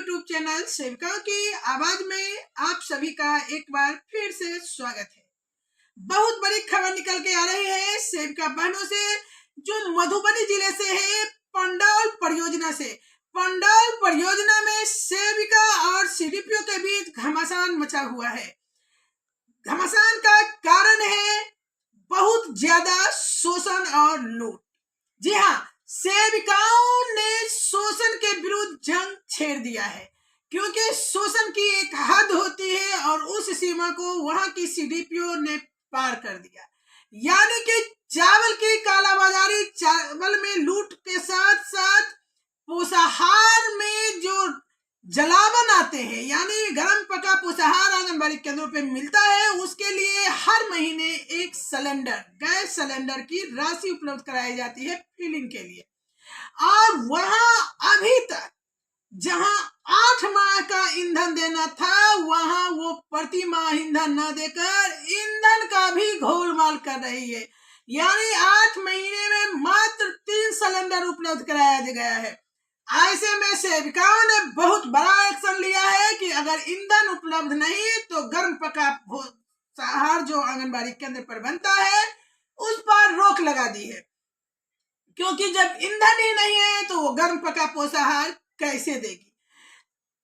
YouTube channel सेविकाओं की आवाज में आप सभी का एक बार फिर से स्वागत है। बहुत बड़ी खबर निकल के आ रही है सेविका बहनों से, जो मधुबनी जिले से है, पंडौल परियोजना से। पंडौल परियोजना में सेविका और सीडीपीओ के बीच घमासान मचा हुआ है। घमासान का कारण है बहुत ज्यादा शोषण और लूट। जी हाँ, सेविकाओं ने शोषण के विरुद्ध जंग छेड़ दिया है, क्योंकि शोषण की एक हद होती है और उस सीमा को वहां की सीडीपीओ ने पार कर दिया। यानी कि चावल की कालाबाजारी, चावल में लूट के साथ साथ पोषाहार में जो जलावन आते हैं, यानी गर्म पका पोषाहार आंगनबाड़ी केंद्रों पे मिलता है, उसके लिए हर महीने एक सिलेंडर, गैस सिलेंडर की राशि उपलब्ध कराई जाती है फिलिंग के लिए। और वहां अभी तक जहां 8 माह का ईंधन देना था, वहां वो प्रति माह ईंधन न देकर ईंधन का भी घोलमाल कर रही है। यानी 8 महीने में मात्र 3 सिलेंडर उपलब्ध कराया गया है। ऐसे में सेविकाओं ने बहुत बड़ा एक्शन लिया है कि अगर ईंधन उपलब्ध नहीं तो गर्म पका पोषाहार जो आंगनबाड़ी केंद्र पर बनता है उस पर रोक लगा दी है, क्योंकि जब ईंधन ही नहीं है तो वो गर्म पका पोषाहार कैसे देगी।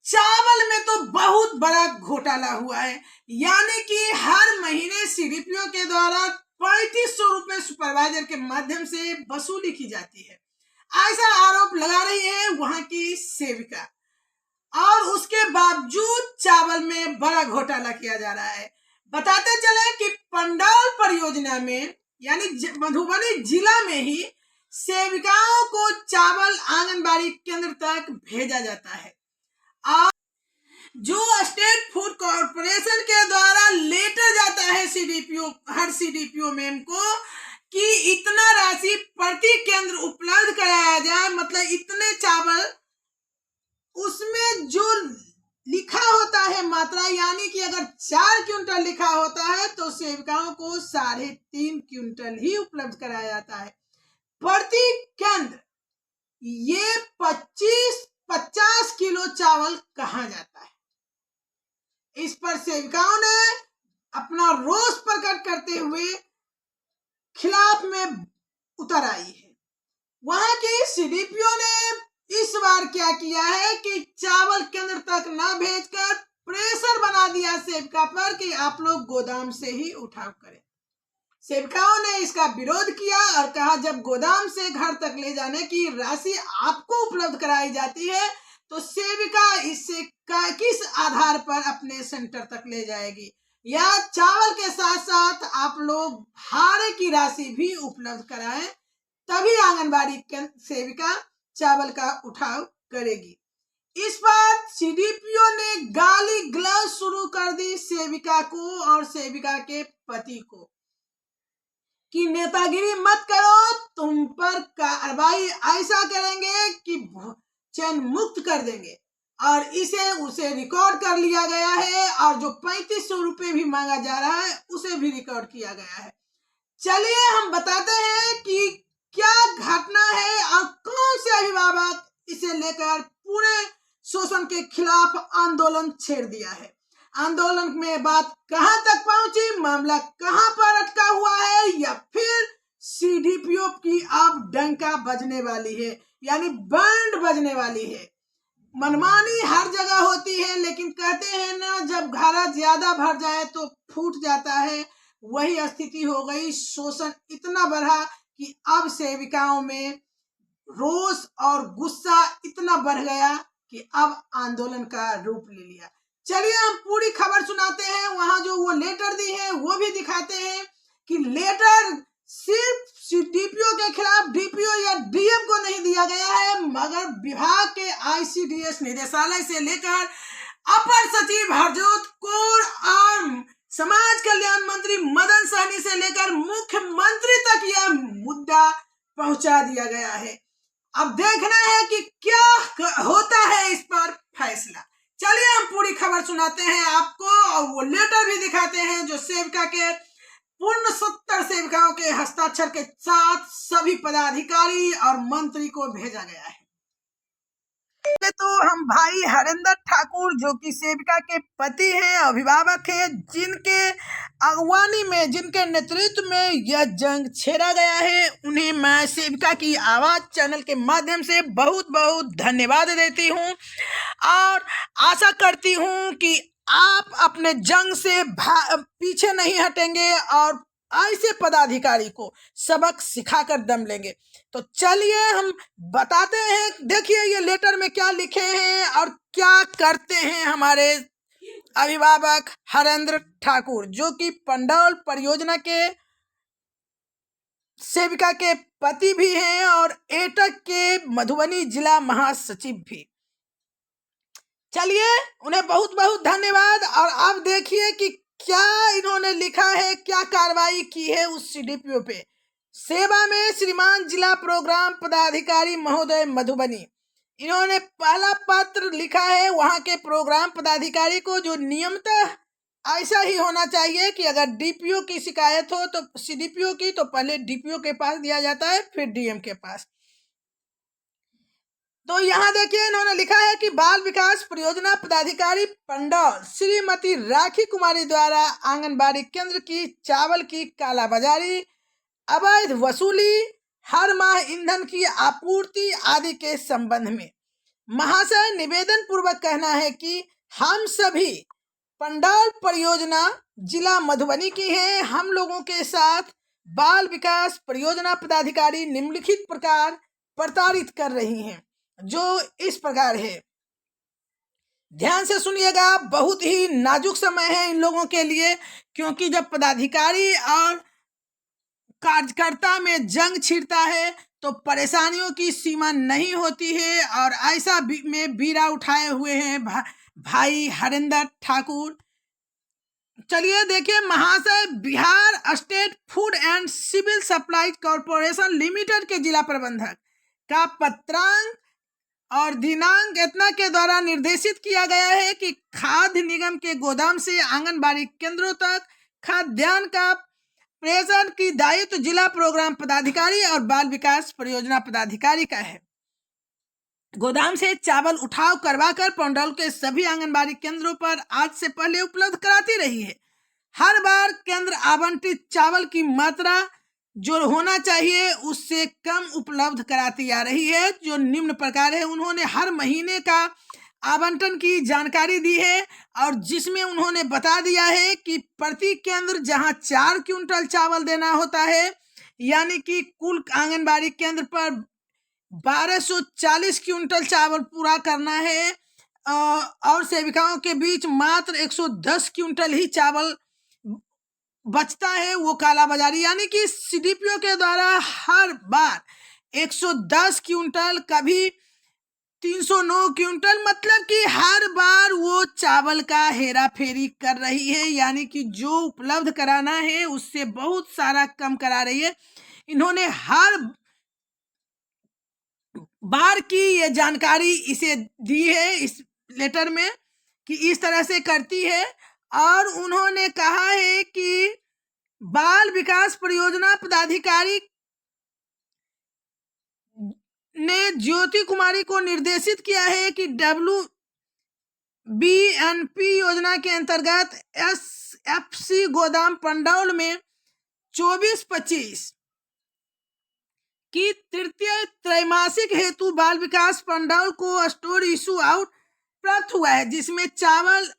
चावल में तो बहुत बड़ा घोटाला हुआ है, यानी कि हर महीने सीडीपीओ के द्वारा 3500 रुपए सुपरवाइजर के माध्यम से वसूली की जाती है। ऐसा आरोप लगा रही है वहां की सेविका, और उसके बावजूद चावल में बड़ा घोटाला किया जा रहा है। बताते चले कि पंडौल परियोजना में, यानी मधुबनी जिला में ही सेविकाओं को चावल आंगनबाड़ी केंद्र तक भेजा जाता है। और जो स्टेट फूड कॉर्पोरेशन के द्वारा लेटर जाता है सीडीपीओ, हर सीडीपीओ मैम को, कि इतना राशि प्रति केंद्र उपलब्ध कराया जाए, मतलब इतने चावल, उसमें जो लिखा होता है मात्रा, यानी कि अगर 4 क्विंटल लिखा होता है तो सेविकाओं को 3.5 क्विंटल ही उपलब्ध कराया जाता है प्रति केंद्र। ये 50 किलो चावल कहाँ जाता है? इस पर सेविकाओं ने अपना रोष प्रकट करते हुए खिलाफ में उतर आई है। वहां के सीडीपीओ ने इस बार क्या किया है कि चावल केंद्र तक न भेजकर प्रेशर बना दिया सेविका पर कि आप लोग गोदाम से ही उठाव करें। सेविकाओं ने इसका विरोध किया और कहा, जब गोदाम से घर तक ले जाने की राशि आपको उपलब्ध कराई जाती है तो सेविका इससे किस आधार पर अपने सेंटर तक ले जाएगी, या चावल के साथ साथ आप लोग भाड़े की राशि भी उपलब्ध कराएं, तभी आंगनबाड़ी सेविका चावल का उठाव करेगी। इस पर सीडीपीओ ने गाली गलौज शुरू कर दी सेविका को और सेविका के पति को, कि नेतागिरी मत करो, तुम पर कार्रवाई ऐसा करेंगे कि चैन मुक्त कर देंगे। और उसे रिकॉर्ड कर लिया गया है, और जो 3500 रुपए भी मांगा जा रहा है उसे भी रिकॉर्ड किया गया है। चलिए हम बताते हैं कि क्या घटना है और कौन से अभिभावक इसे लेकर पूरे शोषण के खिलाफ आंदोलन छेड़ दिया है। आंदोलन में बात कहां तक पहुंची, मामला कहां पर अटका हुआ है, या फिर सीडीपीओ की अब डंका बजने वाली है, यानी बैंड बजने वाली है। मनमानी हर जगह होती है, लेकिन कहते हैं ना, जब घड़ा ज्यादा भर जाए तो फूट जाता है। वही स्थिति हो गई। शोषण इतना बढ़ा कि अब सेविकाओं में रोष और गुस्सा इतना बढ़ गया कि अब आंदोलन का रूप ले लिया। चलिए हम पूरी खबर सुनाते हैं। वहां जो वो लेटर दी है वो भी दिखाते हैं कि लेटर सिर्फ डीपीओ के खिलाफ डीपीओ या डीएम को नहीं दिया गया है, मगर विभाग के आईसीडीएस निदेशालय से लेकर अपर सचिव हरजोत कौर और समाज कल्याण मंत्री मदन सहनी से लेकर मुख्यमंत्री तक यह मुद्दा पहुंचा दिया गया है। अब देखना है कि क्या होता है इस पर फैसला। चलिए हम पूरी खबर सुनाते हैं आपको, और वो लेटर भी दिखाते हैं जो सेविका के पूर्ण 70 सेविकाओं के हस्ताक्षर के साथ सभी पदाधिकारी और मंत्री को भेजा गया है। तो हम भाई हरेंद्र ठाकुर जो कि सेविका के पति हैं, अभिभावक हैं, जिनके अगवानी में, जिनके नेतृत्व में यह जंग छेड़ा गया है, उन्हें मैं सेविका की आवाज चैनल के माध्यम से बहुत बहुत धन्यवाद देती हूं और आशा करती हूं कि आप अपने जंग से पीछे नहीं हटेंगे और ऐसे पदाधिकारी को सबक सिखाकर दम लेंगे। तो चलिए हम बताते हैं, देखिए ये लेटर में क्या लिखे हैं और क्या करते हैं हमारे अभिभावक हरेंद्र ठाकुर, जो कि पंडौल परियोजना के सेविका के पति भी हैं और एटक के मधुबनी जिला महासचिव भी। चलिए उन्हें बहुत बहुत धन्यवाद। और अब देखिए कि क्या इन्होंने लिखा है, क्या कार्रवाई की है उस सीडीपीओ पे। सेवा में श्रीमान जिला प्रोग्राम पदाधिकारी महोदय मधुबनी, इन्होंने पहला पत्र लिखा है वहां के प्रोग्राम पदाधिकारी को, जो नियमतः ऐसा ही होना चाहिए कि अगर डीपीओ की शिकायत हो तो सीडीपीओ की, तो पहले डीपीओ के पास दिया जाता है, फिर डीएम के पास। तो यहाँ देखिए इन्होंने लिखा है कि बाल विकास परियोजना पदाधिकारी पंडौल श्रीमती राखी कुमारी द्वारा आंगनबाड़ी केंद्र की चावल की कालाबाजारी, अवैध वसूली, हर माह ईंधन की आपूर्ति आदि के संबंध में महाशय निवेदन पूर्वक कहना है कि हम सभी पंडौल परियोजना जिला मधुबनी की है। हम लोगों के साथ बाल विकास परियोजना पदाधिकारी निम्नलिखित प्रकार प्रताड़ित कर रही हैं, जो इस प्रकार है। ध्यान से सुनिएगा, बहुत ही नाजुक समय है इन लोगों के लिए, क्योंकि जब पदाधिकारी और कार्यकर्ता में जंग छिड़ता है तो परेशानियों की सीमा नहीं होती है। और ऐसा में बीड़ा उठाए हुए हैं भाई हरेंद्र ठाकुर। चलिए देखिए, महाशय Bihar state food and civil supply corporation limited के जिला प्रबंधक का पत्रांक और दिनांक इतना के द्वारा निर्देशित किया गया है कि खाद्य निगम के गोदाम से आंगनबाड़ी केंद्रों तक खाद्यान्न का प्रेषण की दायित्व जिला प्रोग्राम पदाधिकारी और बाल विकास परियोजना पदाधिकारी का है। गोदाम से चावल उठाव करवाकर पंडौल के सभी आंगनबाड़ी केंद्रों पर आज से पहले उपलब्ध कराती रही है। हर बार केंद्र आवंटित चावल की मात्रा जो होना चाहिए उससे कम उपलब्ध कराती आ रही है, जो निम्न प्रकार है। उन्होंने हर महीने का आवंटन की जानकारी दी है और जिसमें उन्होंने बता दिया है कि प्रति केंद्र जहां 4 क्विंटल चावल देना होता है, यानी कि कुल आंगनबाड़ी केंद्र पर 1240 क्विंटल चावल पूरा करना है और सेविकाओं के बीच मात्र 110 क्विंटल ही चावल बचता है, वो कालाबाजारी, यानी कि सीडीपीओ के द्वारा हर बार 110 क्विंटल, कभी 309 क्विंटल, मतलब कि हर बार वो चावल का हेरा फेरी कर रही है, यानी कि जो उपलब्ध कराना है उससे बहुत सारा कम करा रही है। इन्होंने हर बार की ये जानकारी इसे दी है इस लेटर में कि इस तरह से करती है। और उन्होंने कहा है कि बाल विकास परियोजना पदाधिकारी ने ज्योति कुमारी को निर्देशित किया है कि WBNP योजना के अंतर्गत SFC गोदाम पंडौल में 24-25 की तृतीय त्रैमासिक हेतु बाल विकास पंडौल को स्टोर इशू आउट प्राप्त हुआ है, जिसमें चावल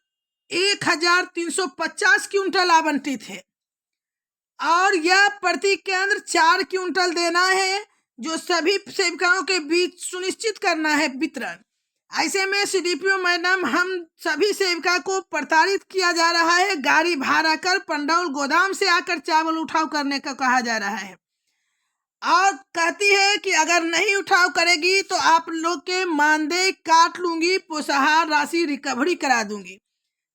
1350 क्विंटल आवंटित है और यह प्रति केंद्र 4 क्विंटल देना है, जो सभी सेविकाओं के बीच सुनिश्चित करना है वितरण। ऐसे में सीडीपीओ मैडम, हम सभी सेविका को प्रताड़ित किया जा रहा है, गाड़ी भाड़ा कर पंडौल गोदाम से आकर चावल उठाव करने का कहा जा रहा है और कहती है कि अगर नहीं उठाव करेगी तो आप लोग के मानदेय काट लूंगी, पोषाहार राशि रिकवरी करा दूंगी,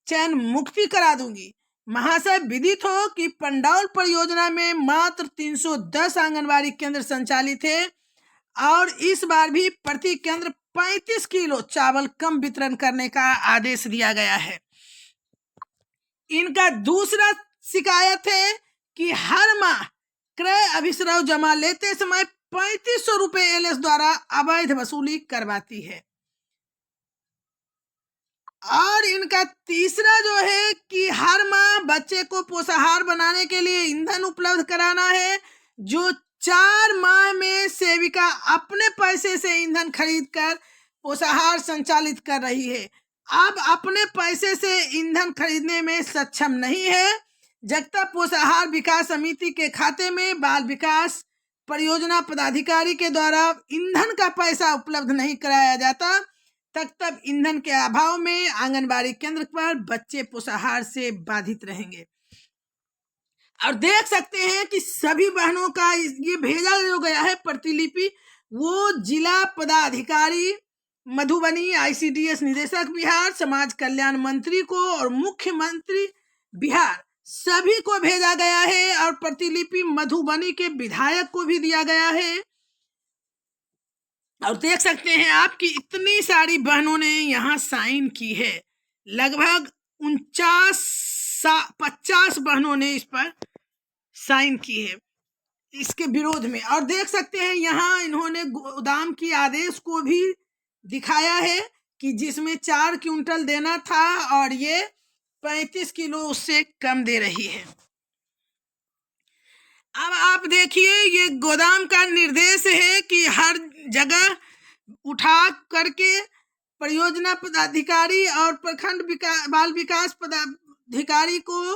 चयन मुक्ति करा दूंगी। महाशय विदित हो कि पंडौल परियोजना में मात्र 310 आंगनबाड़ी केंद्र संचालित है और इस बार भी प्रति केंद्र 35 किलो चावल कम वितरण करने का आदेश दिया गया है। इनका दूसरा शिकायत है कि हर माह क्रय अभिश्रव जमा लेते समय 3500 रुपए एलएस द्वारा अवैध वसूली करवाती है। और इनका तीसरा जो है कि हर माह बच्चे को पोषाहार बनाने के लिए ईंधन उपलब्ध कराना है, जो 4 माह में सेविका अपने पैसे से ईंधन खरीदकर पोषाहार संचालित कर रही है। अब अपने पैसे से ईंधन खरीदने में सक्षम नहीं है, जब तक पोषाहार विकास समिति के खाते में बाल विकास परियोजना पदाधिकारी के द्वारा ईंधन का पैसा उपलब्ध नहीं कराया जाता, तब ईंधन के अभाव में आंगनबाड़ी केंद्र पर बच्चे पोषाहार से बाधित रहेंगे। और देख सकते हैं कि सभी बहनों का ये भेजा जो गया है प्रतिलिपि, वो जिला पदाधिकारी मधुबनी, ICDS निदेशक बिहार, समाज कल्याण मंत्री को और मुख्यमंत्री बिहार सभी को भेजा गया है, और प्रतिलिपि मधुबनी के विधायक को भी दिया गया है। और देख सकते हैं आप कि इतनी सारी बहनों ने यहाँ साइन की है, लगभग 50 बहनों ने इस पर साइन की है इसके विरोध में। और देख सकते हैं यहाँ इन्होंने गोदाम की आदेश को भी दिखाया है कि जिसमें 4 क्विंटल देना था और ये 35 किलो उससे कम दे रही है। अब आप देखिए, ये गोदाम का निर्देश है कि हर जगह उठा करके परियोजना पदाधिकारी और प्रखंड बाल विकास पदाधिकारी को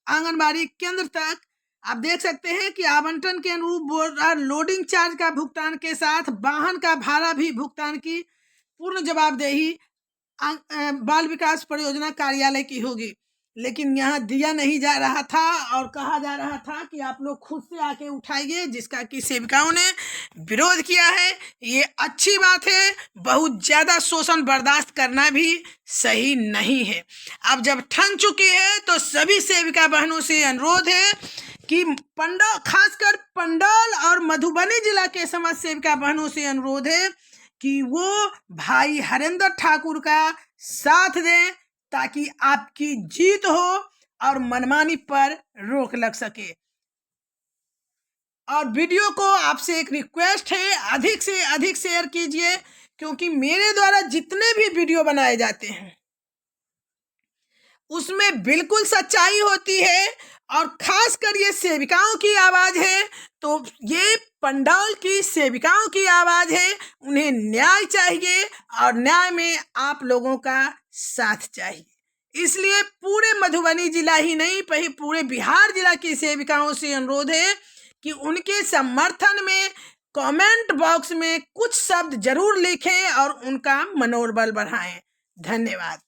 आंगनबाड़ी केंद्र तक आप देख सकते हैं कि आवंटन के अनुरूप लोडिंग चार्ज का भुगतान के साथ वाहन का भाड़ा भी भुगतान की पूर्ण जवाबदेही बाल विकास परियोजना कार्यालय की होगी। लेकिन यहाँ दिया नहीं जा रहा था और कहा जा रहा था कि आप लोग खुद से आके उठाइए, जिसका कि सेविकाओं ने विरोध किया है। ये अच्छी बात है, बहुत ज़्यादा शोषण बर्दाश्त करना भी सही नहीं है। अब जब ठन चुकी है तो सभी सेविका बहनों से अनुरोध है कि पंडाल, खासकर पंडाल और मधुबनी जिला के समाज सेविका बहनों से अनुरोध है कि वो भाई हरेंद्र ठाकुर का साथ दें, ताकि आपकी जीत हो और मनमानी पर रोक लग सके। और वीडियो को आपसे एक रिक्वेस्ट है, अधिक से अधिक शेयर कीजिए, क्योंकि मेरे द्वारा जितने भी वीडियो बनाए जाते हैं उसमें बिल्कुल सच्चाई होती है, और खासकर ये सेविकाओं की आवाज है, तो ये पंडाल की सेविकाओं की आवाज है। उन्हें न्याय चाहिए और न्याय में आप लोगों का साथ चाहिए। इसलिए पूरे मधुबनी जिला ही नहीं, पूरे बिहार जिला की सेविकाओं से अनुरोध है कि उनके समर्थन में कमेंट बॉक्स में कुछ शब्द जरूर लिखें और उनका मनोबल बढ़ाएं। धन्यवाद।